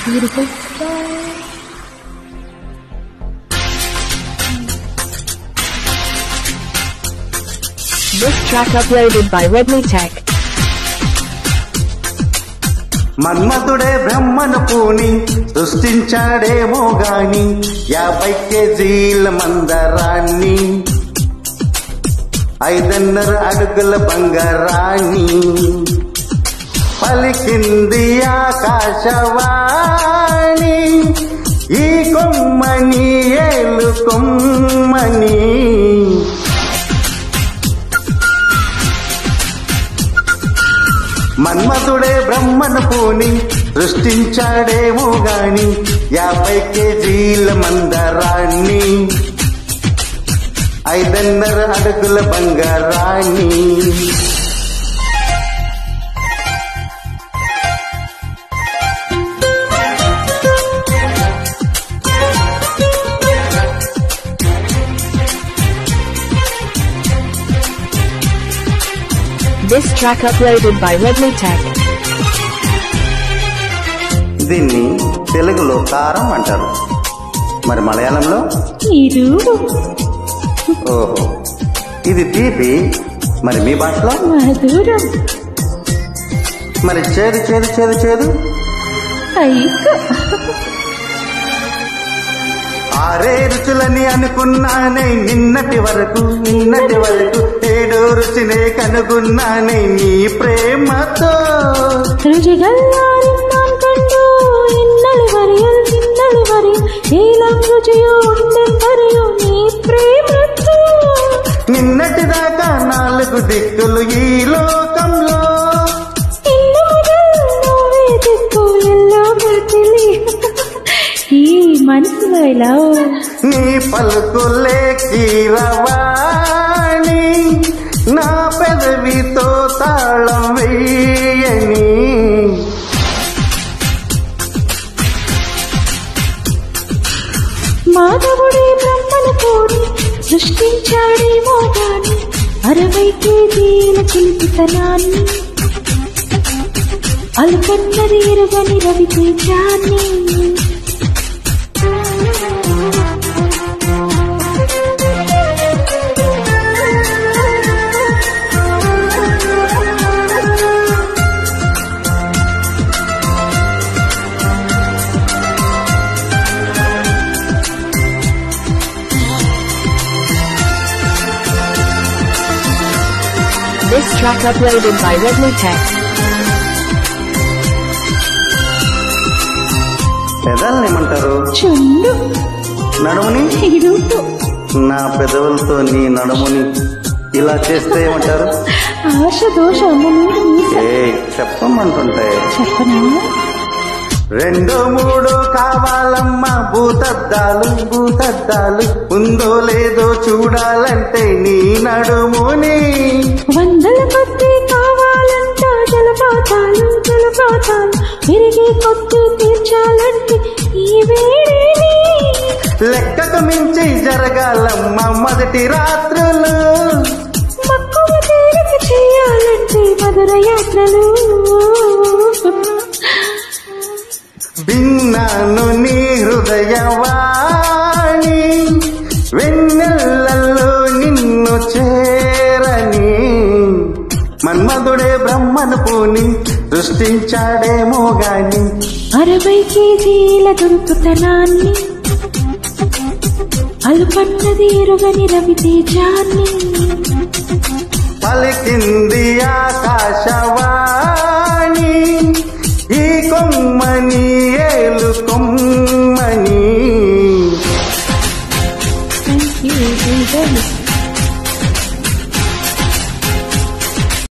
beautiful sky. This track uploaded by Redmi Tech. మన్మధుడే బ్రహ్మను పూని సృష్టించాడేమో గాని 50 కేజీల మందరాన్ని 5.5 అడుగుల బంగారాన్ని పలికింది ఆకాశవాణి ఈ కొమ్మని ఏలు కొమ్మని మన్మధుడే బ్రహ్మను పూని సృష్టించాడేమో గాని 50 కేజీల మందరాన్ని 5.5 అడుగుల బంగారాన్ని This track uploaded by Redmi Tech. దీన్ని తెలుగులో కారం అంటారు, మరి మలయాళంలో నీరు. ఓహో, ఇది తీపి, మరి మీ భాషలో మధురం. మరి చేదు చేదు చేదు చేదు ఆరే రుచులని అనుకున్నానే నిన్నటి వరకు 7 రుచినే కనుగొన్నానే నీ ప్రేమతో రుచిగల్లారిందాం కండు ఇన్నలి వరియల్ నీలం రుచియో ఉండే మరియు నీ ప్రేమతో నిన్నటి దాకా 4 దిక్కులు ఈ లోకంలో ఈ మనసులో ఇలా నీ పలుకులే కీరవాణి నా పెదవితో తాళం వేయని మాధవుడే బ్రహ్మను కోరి సృష్టించాడేమో గాని 60 కేజీల చిలిపితనాన్ని అల్పన్నది ఎరుగని రవితేజాన్ని This track uploaded by Redmi Tech. పెదాలని ఏమంటారు? చుండు. నడుముని? ఇరుపు. నా పెదవులతో నీ నడుముని ఇలా చేస్తే ఏమంటారు? ఆశ దోషము. చెప్పమంటుంటే చెప్పనా? 2 3 కావాలమ్మా భూతద్దాలు ఉందో లేదో చూడాలంటే నీ నడుముని 100 కొద్ది కావాలంట జలపాతాలు పెరిగి కొద్ది తీర్చాలంటే ఈ వేడిని లెక్కకు మించి జరగాలమ్మ మొదటి రాత్రులు మక్కువ తీరిక చేయాలంటే మధుర యాత్రలు విన్నాను నీ హృదయవాణి వెన్నెలలో నిన్ను చేరని మన్మధుడే బ్రహ్మను పూని సృష్టించాడేమో గాని 60 కేజీల దురుకుతనాన్ని అల్పన్నది ఎరుగని రవితేజాన్ని పలికింది ఆకాశవాణి ఈ కొమ్మని ఏలు కొమ్మని Thank you.